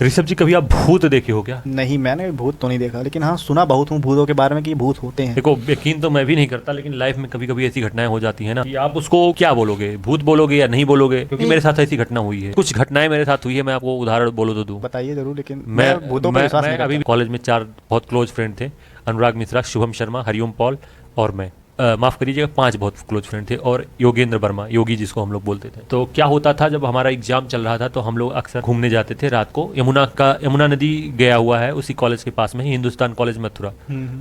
ऋषभ जी, कभी आप भूत देखे हो क्या? नहीं, मैंने भूत तो नहीं देखा, लेकिन हाँ सुना बहुत हूँ भूतों के बारे में कि भूत होते हैं। देखो, यकीन तो मैं भी नहीं करता, लेकिन लाइफ में कभी कभी ऐसी घटनाएं हो जाती है ना कि आप उसको क्या बोलोगे, भूत बोलोगे या नहीं बोलोगे। क्योंकि मेरे साथ ऐसी घटना हुई है, कुछ घटनाएं मेरे साथ हुई है। मैं आपको उदाहरण बोलो तो दूं। बताइए जरूर, लेकिन मैं मैं भूतों पर विश्वास नहीं अभी करता। कॉलेज में 4 बहुत क्लोज फ्रेंड थे। अनुराग मिश्रा, शुभम शर्मा, हरिओम पॉल और मैं। माफ करिएगा, 5 बहुत क्लोज फ्रेंड थे और योगेंद्र वर्मा, योगी जिसको हम लोग बोलते थे। तो क्या होता था, जब हमारा एग्जाम चल रहा था तो हम लोग अक्सर घूमने जाते थे रात को। यमुना नदी गया हुआ है उसी कॉलेज के पास में ही, हिंदुस्तान कॉलेज मथुरा।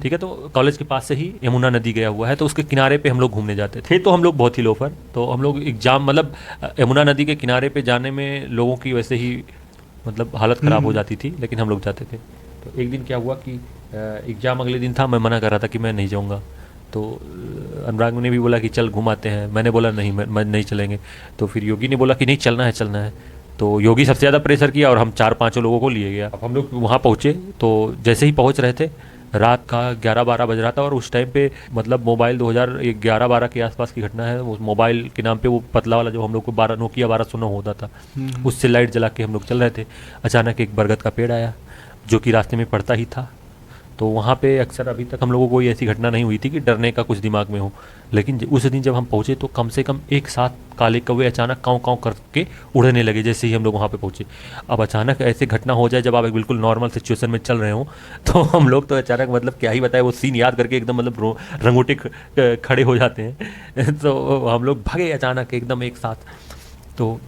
ठीक है, तो कॉलेज के पास से ही यमुना नदी गया हुआ है, तो उसके किनारे पे हम लोग घूमने जाते थे। तो हम लोग बहुत ही लोफर, तो हम लोग एग्जाम मतलब यमुना नदी के किनारे पे जाने में लोगों की वैसे ही मतलब हालत ख़राब हो जाती थी, लेकिन हम लोग जाते थे। तो एक दिन क्या हुआ कि एग्ज़ाम अगले दिन था, मैं मना कर रहा था कि मैं नहीं जाऊँगा। तो अनुराग ने भी बोला कि चल घुमाते हैं, मैंने बोला नहीं, मैं नहीं चलेंगे। तो फिर योगी ने बोला कि नहीं चलना है चलना है। तो योगी सबसे ज़्यादा प्रेशर किया और हम 4-5 लोगों को लिए गया। अब हम लोग वहाँ पहुँचे, तो जैसे ही पहुँच रहे थे रात का 11-12 बज रहा था, और उस टाइम पे मतलब मोबाइल 2011-12 के आसपास की घटना है। उस मोबाइल के नाम पे वो पतला वाला जो हम लोग को नोकिया 1209 होता था, उससे लाइट जला के हम लोग चल रहे थे। अचानक एक बरगद का पेड़ आया जो कि रास्ते में पड़ता ही था। तो वहाँ पे अक्सर अभी तक हम लोगों को कोई ऐसी घटना नहीं हुई थी कि डरने का कुछ दिमाग में हो, लेकिन उस दिन जब हम पहुँचे तो कम से कम एक साथ काले कौवे अचानक काँव काँव करके उड़ने लगे जैसे ही हम लोग वहाँ पे पहुँचे। अब अचानक ऐसे घटना हो जाए जब आप एक बिल्कुल नॉर्मल सिचुएशन में चल रहे हो, तो हम लोग तो अचानक मतलब क्या ही बताए, वो सीन याद करके एकदम मतलब रंगोटे खड़े हो जाते हैं। तो हम लोग भागे अचानक एकदम एक साथ। तो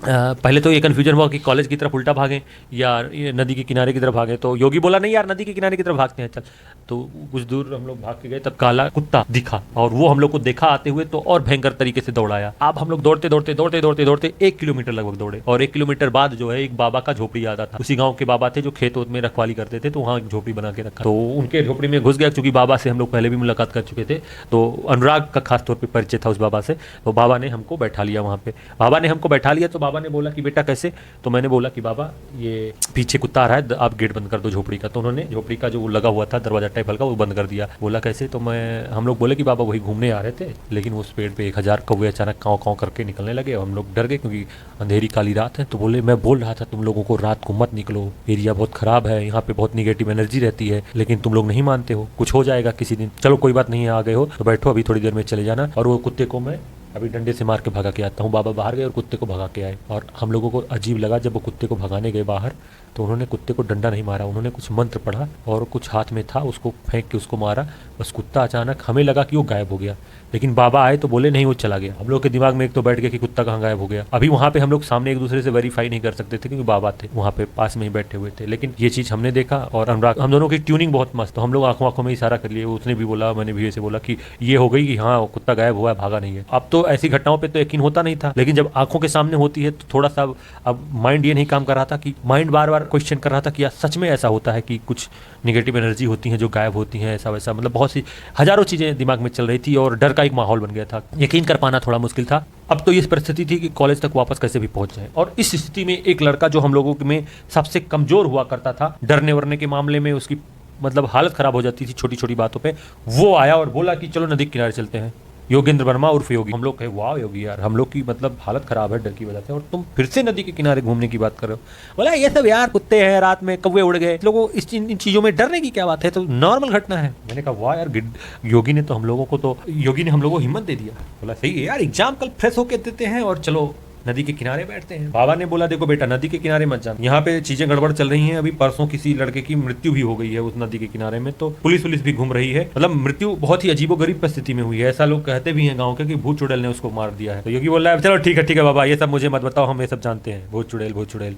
पहले तो ये कन्फ्यूजन हुआ कि कॉलेज की तरफ उल्टा भागें या ये नदी के किनारे की तरफ भागें। तो योगी बोला नहीं यार, नदी के किनारे की तरफ भागते हैं चल। तो कुछ दूर हम लोग भाग के गए, तब काला कुत्ता दिखा और वो हम लोग को देखा आते हुए तो और भयंकर तरीके से दौड़ाया। अब हम लोग दौड़ते दौड़ते दौड़ते दौड़ते दौड़ते 1 किलोमीटर लगभग दौड़े, और 1 किलोमीटर बाद जो है एक बाबा का झोपड़ी आता था। उसी गाँव के बाबा थे जो खेत वोत में रखवाली करते थे, तो वहाँ एक झोपड़ी बना के रखा। तो उनके झोपड़ी में घुस गया, क्योंकि बाबा से हम लोग पहले भी मुलाकात कर चुके थे। तो अनुराग का खास तौर पर परिचय था उस बाबा से। तो बाबा ने हमको बैठा लिया वहाँ पे। बाबा ने हमको बैठा लिया तो बाबा ने बोला कि बेटा कैसे। तो मैंने बोला कि बाबा ये पीछे कुत्ता आ रहा है, आप गेट बंद कर दो झोपड़ी का। तो उन्होंने झोपड़ी का जो लगा हुआ था दरवाजा टाइप हल्का, वो बंद कर दिया। बोला कैसे। तो हम लोग बोले कि बाबा वही घूमने आ रहे थे, लेकिन उस पेड़ पे 1000 कौवे अचानक काँव काँव करके निकलने लगे। हम लोग डर गए क्योंकि अंधेरी काली रात है। तो बोले मैं बोल रहा था तुम लोगों को रात को मत निकलो, एरिया बहुत खराब है, यहाँ पे बहुत निगेटिव एनर्जी रहती है, लेकिन तुम लोग नहीं मानते हो, कुछ हो जाएगा किसी दिन। चलो कोई बात नहीं, आ गए हो तो बैठो, अभी थोड़ी देर में चले जाना। और वो कुत्ते को मैं अभी डंडे से मार के भगा के आता हूँ। बाबा बाहर गए और कुत्ते को भगा के आए। और हम लोगों को अजीब लगा जब वो कुत्ते को भगाने गए बाहर, तो उन्होंने कुत्ते को डंडा नहीं मारा, उन्होंने कुछ मंत्र पढ़ा और कुछ हाथ में था उसको फेंक के उसको मारा। बस कुत्ता अचानक हमें लगा कि वो गायब हो गया, लेकिन बाबा आए तो बोले नहीं वो चला गया। हम लोग के दिमाग में एक तो बैठ गया कि कुत्ता कहाँ गायब हो गया। अभी वहाँ पे हम लोग सामने एक दूसरे से वेरीफाई नहीं कर सकते थे क्योंकि बाबा थे वहाँ पे पास में ही बैठे हुए थे, लेकिन ये चीज़ हमने देखा। और अनुराग, हम दोनों की ट्यूनिंग बहुत मस्त, तो हम लोग आंखों आंखों में इशारा कर लिए। उसने भी बोला, मैंने भी ऐसे बोला कि ये हो गई कि हाँ कुत्ता गायब हुआ है, भागा नहीं है। अब तो ऐसी घटनाओं पर तो यकीन होता नहीं था, लेकिन जब आंखों के सामने होती है तो थोड़ा सा अब माइंड ये नहीं काम कर रहा था कि माइंड बार बार क्वेश्चन कर रहा था कि यार सच में ऐसा होता है कि कुछ नेगेटिव एनर्जी होती हैं जो गायब होती हैं, ऐसा वैसा, मतलब बहुत सी हजारों चीज़ें दिमाग में चल रही थी और डर का एक माहौल बन गया था। यकीन कर पाना थोड़ा मुश्किल था। अब तो ये परिस्थिति थी कि कॉलेज तक वापस कैसे भी पहुंच जाए। और इस स्थिति में एक लड़का जो हम लोगों में सबसे कमजोर हुआ करता था डरने वरने के मामले में, उसकी मतलब हालत खराब हो जाती थी छोटी छोटी बातों पे, वो आया और बोला कि चलो नदी के किनारे चलते हैं। योगेंद्र वर्मा उर्फ योगी। हम लोग कहे वाह योगी यार, हम लोग की मतलब हालत खराब है डर की वजह से, और तुम फिर से नदी के किनारे घूमने की बात कर रहे हो। बोला ये सब यार कुत्ते हैं, रात में कौवे उड़ गए, लोगों इन चीज़ों में डरने की क्या बात है, तो नॉर्मल घटना है। मैंने कहा वाह यार, योगी ने हम लोगों को हिम्मत दे दिया। बोला सही है यार, एग्जाम कल फ्रेश होकर देते हैं और चलो नदी के किनारे बैठते हैं। बाबा ने बोला देखो बेटा, नदी के किनारे मत जाना, यहाँ पे चीजें गड़बड़ चल रही हैं। अभी परसों किसी लड़के की मृत्यु भी हो गई है उस नदी के किनारे में, तो पुलिस भी घूम रही है। मतलब मृत्यु बहुत ही अजीबोगरीब परिस्थिति में हुई है, ऐसा लोग कहते भी हैं गाँव के कि भूत चुड़ैल ने उसको मार दिया है। तो योगी बोल रहा है चलो ठीक है बाबा, ये सब मुझे मत बताओ, हम ये सब जानते हैं, भूत चुड़ैल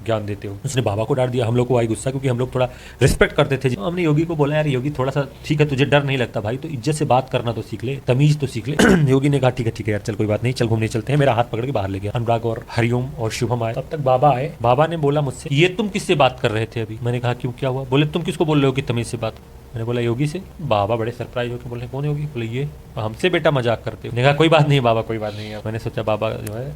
ज्ञान देते हो। उसने बाबा को डांट दिया। हम लोग को आई गुस्सा, क्योंकि हम लोग थोड़ा रिस्पेक्ट करते थे। हमने योगी को बोला यार योगी थोड़ा सा ठीक है, तुझे डर नहीं लगता भाई, तो इज्जत से बात करना तो सीख ले, तमीज तो सीख ले। योगी ने कहा ठीक है यार, चल कोई बात नहीं, चल घूमने चलते हैं। मेरा हाथ पकड़ के बाहर ले गया। अनुराग और हरिओम और शुभम आए, तब तक बाबा आए। बाबा ने बोला मुझसे ये तुम किससे बात कर रहे थे अभी। मैंने कहा क्यों, क्या हुआ। बोले तुम किसको बोल रहे हो कि तमीज से बात। मैंने बोला योगी से। बाबा बड़े सरप्राइज होकर बोले कौन योगी। बोले ये। हमसे बेटा मजाक करते हो। मैंने कहा कोई बात नहीं बाबा, कोई बात नहीं है। मैंने सोचा बाबा जो है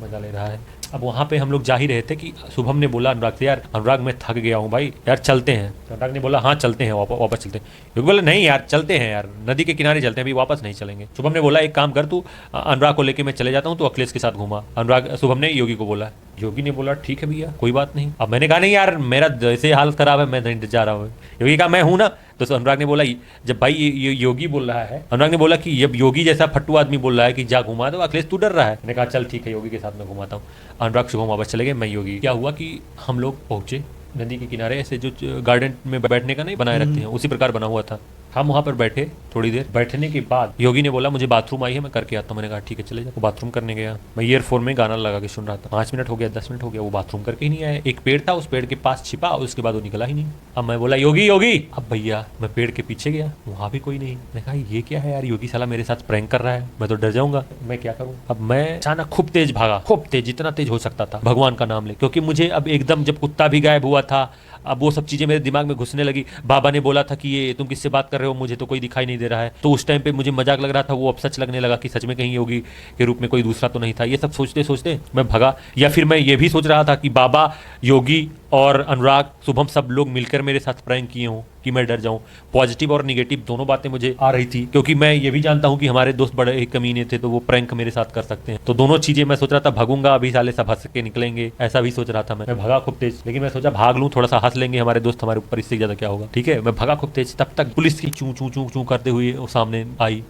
मजा ले रहा है। अब वहाँ पे हम लोग जा ही रहे थे कि शुभम ने बोला अनुराग से, यार अनुराग मैं थक गया हूँ भाई, यार चलते हैं। तो अनुराग ने बोला हाँ चलते हैं, वापस चलते हैं। योगी बोला नहीं यार चलते हैं यार, नदी के किनारे चलते हैं, अभी वापस नहीं चलेंगे। शुभम ने बोला एक काम कर, तू अनुराग को लेके मैं चले जाता हूँ, तो अखिलेश के साथ घूमा। अनुराग शुभम ने योगी को बोला। योगी ने बोला ठीक है भैया कोई बात नहीं। अब मैंने कहा नहीं यार मेरा जैसे हालत खराब है, मैं नहीं जा रहा हूँ। योगी कहा मैं हूँ ना। तो अनुराग ने बोला जब भाई ये योगी बोल रहा है, अनुराग ने बोला कि जब योगी जैसा फट्टू आदमी बोल रहा है कि जा घुमा दो, अखिलेश तू डर रहा है। मैंने कहा चल ठीक है योगी के साथ मैं घुमाता हूँ। अनुराग शुभम वापस चले गए, मैं योगी। क्या हुआ कि हम लोग पहुंचे नदी के किनारे, ऐसे जो गार्डन में बैठने का नहीं बनाए रखते हैं उसी प्रकार बना हुआ था। हम वहाँ पर बैठे थोड़ी देर, बैठने के बाद योगी ने बोला मुझे बाथरूम आई है मैं करके आता हूँ। मैंने कहा ठीक है चले जाओ। बाथरूम करने गया, मैं ईयरफोन में गाना लगा के सुन रहा था। 5 मिनट हो गया, 10 मिनट हो गया, वो बाथरूम करके ही नहीं आया। एक पेड़ था, उस पेड़ के पास छिपा, उसके बाद वो निकला ही नहीं। अब मैं बोला योगी योगी। अब भैया मैं पेड़ के पीछे गया, वहाँ भी कोई नहीं। मैंने कहा ये क्या है यार, योगी साला मेरे साथ प्रैंक कर रहा है, मैं तो डर जाऊंगा, मैं क्या करूँ। अब मैं अचानक खूब तेज भागा, खूब तेज, जितना तेज हो सकता था, भगवान का नाम ले, क्योंकि मुझे अब एकदम जब कुत्ता भी गायब हुआ था, अब वो सब चीज़ें मेरे दिमाग में घुसने लगी। बाबा ने बोला था कि ये तुम किससे बात कर रहे हो, मुझे तो कोई दिखाई नहीं दे रहा है। तो उस टाइम पे मुझे मजाक लग रहा था, वो अब सच लगने लगा कि सच में कहीं योगी के रूप में कोई दूसरा तो नहीं था। ये सब सोचते सोचते मैं भगा। या फिर मैं ये भी सोच रहा था कि बाबा, योगी और अनुराग, शुभम सब लोग मिलकर मेरे साथ प्रैंक किए हों कि मैं डर जाऊं। पॉजिटिव और निगेटिव दोनों बातें मुझे आ रही थी, क्योंकि मैं ये भी जानता हूं कि हमारे दोस्त बड़े एक कमीने थे, तो वो प्रैंक मेरे साथ कर सकते हैं। तो दोनों चीजें मैं सोच रहा था, भागूंगा अभी साले सब हंस के निकलेंगे, ऐसा भी सोच रहा था। मैं भगा खूब तेज, लेकिन मैं सोचा भाग लूं, थोड़ा सा हंस लेंगे हमारे दोस्त हमारे ऊपर, इससे ज्यादा क्या होगा। ठीक है, मैं भगा खूब तेज। तब तक पुलिस की चू चू चू चू करते हुए वो सामने आई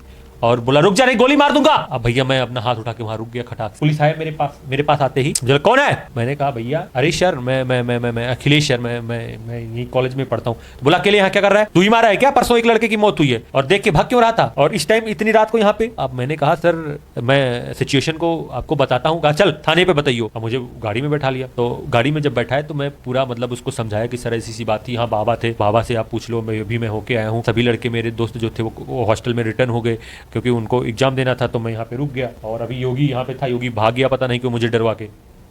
और बोला रुक जा नहीं गोली मार दूंगा। अब भैया मैं अपना हाथ उठा के वहां रुक गया खटाक। पुलिस आया मेरे पास आते ही बोला कौन है। मैंने कहा भैया अरे सर मैं अखिलेश सर, मैं यही कॉलेज में पढ़ता हूँ। तो बोला अकेले यहाँ क्या कर रहा है, तू ही मारा है क्या, परसों एक लड़के की मौत हुई है और देख के भाग क्यों रहा था, और इस टाइम इतनी रात को यहाँ पे। अब मैंने कहा सर मैं सिचुएशन को आपको बताता हूँ। कहा चल थाने पे बताइयो। अब मुझे गाड़ी में बैठा लिया। तो गाड़ी में जब बैठा है तो मैं पूरा मतलब उसको समझाया कि सर ऐसी सी बात थी, यहाँ बाबा थे, बाबा से आप पूछ लो, मैं होके आया हूँ। सभी लड़के मेरे दोस्त जो थे वो हॉस्टल में रिटर्न हो गए, क्योंकि उनको एग्जाम देना था। तो मैं यहाँ पे रुक गया और अभी योगी यहाँ पे था, योगी भाग गया पता नहीं क्यों मुझे डरवा के।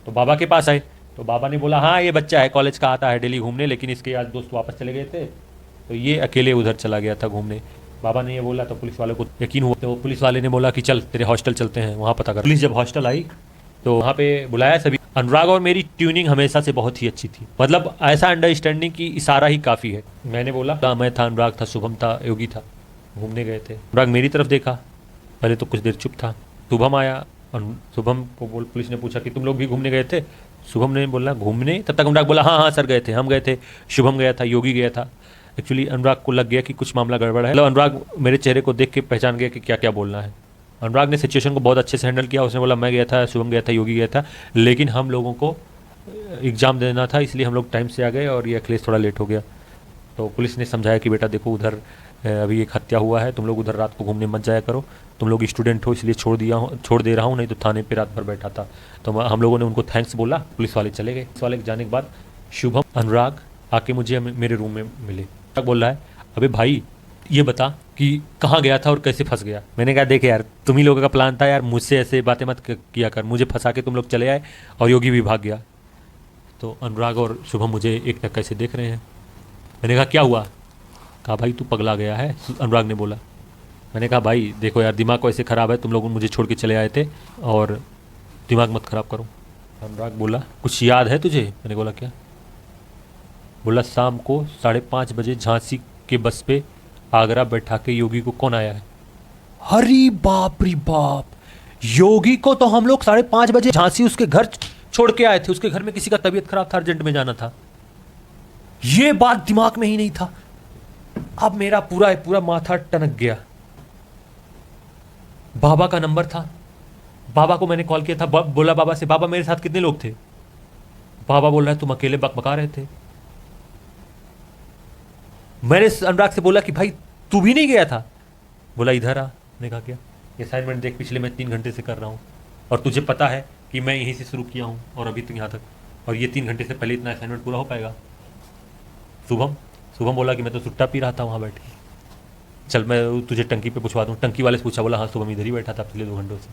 तो बाबा के पास आए तो बाबा ने बोला हाँ ये बच्चा है, कॉलेज का आता है डेली घूमने, लेकिन इसके आज दोस्त वापस चले गए थे तो ये अकेले उधर चला गया था घूमने। बाबा ने ये बोला तो पुलिस वाले को यकीन हुआ। तो पुलिस वाले ने बोला कि चल तेरे हॉस्टल चलते हैं, वहाँ पता कर। पुलिस जब हॉस्टल आई तो वहाँ पे बुलाया सभी। अनुराग और मेरी ट्यूनिंग हमेशा से बहुत ही अच्छी थी, मतलब ऐसा अंडरस्टैंडिंग की इशारा ही काफ़ी है। मैंने बोला मैं था, अनुराग था, शुभम था, योगी था, घूमने गए थे। अनुराग मेरी तरफ देखा, पहले तो कुछ देर चुप था। शुभम आया और शुभम को पुलिस ने पूछा कि तुम लोग भी घूमने गए थे। शुभम ने बोला घूमने। तब तक अनुराग बोला हाँ सर गए थे, हम गए थे, शुभम गया था, योगी गया था। एक्चुअली अनुराग को लग गया कि कुछ मामला गड़बड़ है। मतलब अनुराग मेरे चेहरे को देख के पहचान गया कि क्या क्या बोलना है। अनुराग ने सिचुएशन को बहुत अच्छे से हैंडल किया। उसने बोला मैं गया था, शुभम गया था, योगी गया था, लेकिन हम लोगों को एग्ज़ाम देना था इसलिए हम लोग टाइम से आ गए और ये अखिलेश थोड़ा लेट हो गया। तो पुलिस ने समझाया कि बेटा देखो उधर अभी एक हत्या हुआ है, तुम लोग उधर रात को घूमने मत जाया करो, तुम लोग स्टूडेंट हो इसलिए छोड़ दे रहा हूँ, नहीं तो थाने पे रात भर बैठा था। तो हम लोगों ने उनको थैंक्स बोला, पुलिस वाले चले गए। पुलिस वाले जाने के बाद शुभम, अनुराग आके मुझे मेरे रूम में मिले। अनुराग बोल रहा है अबे भाई ये बता कि कहाँ गया था और कैसे फंस गया। मैंने कहा देख यार तुम ही लोगों का प्लान था यार, मुझसे ऐसे बातें मत किया कर, मुझे फंसा के तुम लोग चले आए और योगी भी भाग गया। तो अनुराग और शुभम मुझे एक टक्कर से देख रहे हैं। मैंने कहा क्या हुआ। कहा भाई तू पगला गया है, अनुराग ने बोला। मैंने कहा भाई देखो यार दिमाग को ऐसे ख़राब है, तुम लोग मुझे छोड़ के चले आए थे और दिमाग मत ख़राब करो। अनुराग बोला कुछ याद है तुझे। मैंने बोला क्या। बोला शाम को 5:30 बजे झांसी के बस पे आगरा बैठा के योगी को कौन आया है। अरे बाप रे बाप, योगी को तो हम लोग 5:30 बजे झांसी उसके घर छोड़ के आए थे। उसके घर में किसी का तबीयत खराब था, अर्जेंट में जाना था। ये बात दिमाग में ही नहीं था। अब मेरा पूरा माथा टनक गया। बाबा का नंबर था, बाबा को मैंने कॉल किया था। बोला बाबा से बाबा मेरे साथ कितने लोग थे। बाबा बोल रहा है तुम अकेले बकबका रहे थे। मैंने अनुराग से बोला कि भाई तू भी नहीं गया था। बोला इधर आ। मैंने कहा क्या। ये असाइनमेंट देख पिछले मैं 3 घंटे से कर रहा हूँ और तुझे पता है कि मैं यहीं से शुरू किया हूँ और अभी तक यहाँ तक, और ये 3 घंटे से पहले इतना असाइनमेंट पूरा हो पाएगा। शुभम बोला कि मैं तो सुट्टा पी रहा था वहाँ बैठ के। चल मैं तुझे टंकी पे पूछवा दूँ। टंकी वाले से पूछा, बोला हाँ शुभम इधर ही बैठा था पिछले 2 घंटों से।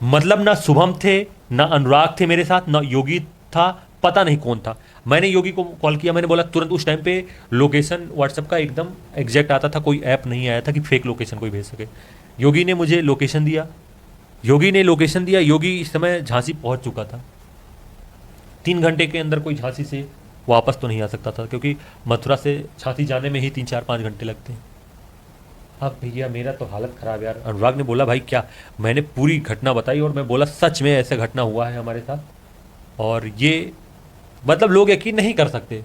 मतलब ना शुभम थे ना अनुराग थे मेरे साथ, ना योगी था, पता नहीं कौन था। मैंने योगी को कॉल किया, मैंने बोला तुरंत। उस टाइम पे लोकेशन व्हाट्सएप का एकदम एग्जैक्ट आता था, कोई ऐप नहीं आया था कि फेक लोकेशन कोई भेज सके। योगी ने मुझे लोकेशन दिया योगी ने लोकेशन दिया, योगी इस समय झांसी पहुंच चुका था। 3 घंटे के अंदर कोई झांसी से वापस तो नहीं आ सकता था, क्योंकि मथुरा से झांसी जाने में ही 3-4-5 घंटे लगते हैं। अब भैया मेरा तो हालत ख़राब यार। अनुराग ने बोला भाई क्या, मैंने पूरी घटना बताई और मैं बोला सच में ऐसा घटना हुआ है हमारे साथ, और ये मतलब लोग यकीन नहीं कर सकते।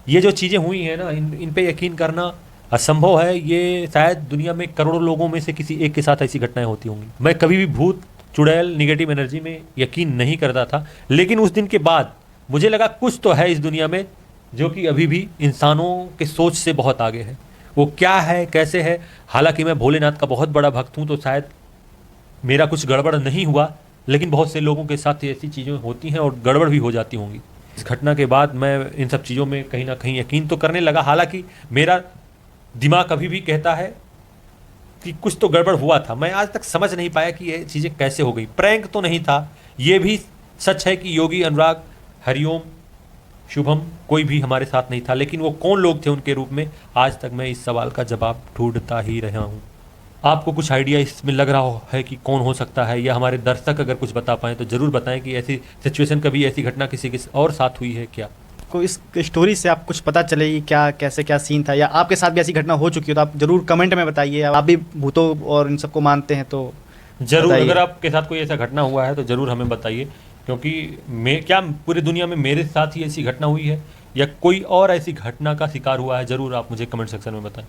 ये जो चीज़ें हुई हैं ना, इन पे यकीन करना असंभव है। ये शायद दुनिया में करोड़ों लोगों में से किसी एक के साथ ऐसी घटनाएं होती होंगी। मैं कभी भी भूत चुड़ैल निगेटिव एनर्जी में यकीन नहीं करता था, लेकिन उस दिन के बाद मुझे लगा कुछ तो है इस दुनिया में जो कि अभी भी इंसानों के सोच से बहुत आगे है। वो क्या है, कैसे है, हालांकि मैं भोलेनाथ का बहुत बड़ा भक्त हूँ, तो शायद मेरा कुछ गड़बड़ नहीं हुआ, लेकिन बहुत से लोगों के साथ ऐसी चीज़ें होती हैं और गड़बड़ भी हो जाती होंगी। इस घटना के बाद मैं इन सब चीज़ों में कहीं ना कहीं यकीन तो करने लगा। हालांकि मेरा दिमाग अभी भी कहता है कि कुछ तो गड़बड़ हुआ था। मैं आज तक समझ नहीं पाया कि ये चीज़ें कैसे हो गई। प्रैंक तो नहीं था। ये भी सच है कि योगी, अनुराग, हरिओम, शुभम कोई भी हमारे साथ नहीं था, लेकिन वो कौन लोग थे उनके रूप में, आज तक मैं इस सवाल का जवाब ढूंढता ही रहा हूँ। आपको कुछ आइडिया इसमें लग रहा है कि कौन हो सकता है, या हमारे दर्शक अगर कुछ बता पाएँ तो ज़रूर बताएं कि ऐसी सिचुएशन, कभी ऐसी घटना किसी के और साथ हुई है क्या। को इस स्टोरी से आप कुछ पता चले कि क्या कैसे क्या सीन था, या आपके साथ भी ऐसी घटना हो चुकी हो तो आप जरूर कमेंट में बताइए। आप भी भूतों और इन सबको मानते हैं तो जरूर, बताइए। अगर आपके साथ कोई ऐसा घटना हुआ है तो ज़रूर हमें बताइए, क्योंकि मैं क्या पूरी दुनिया में मेरे साथ ही ऐसी घटना हुई है या कोई और ऐसी घटना का शिकार हुआ है, ज़रूर आप मुझे कमेंट सेक्शन में बताएं।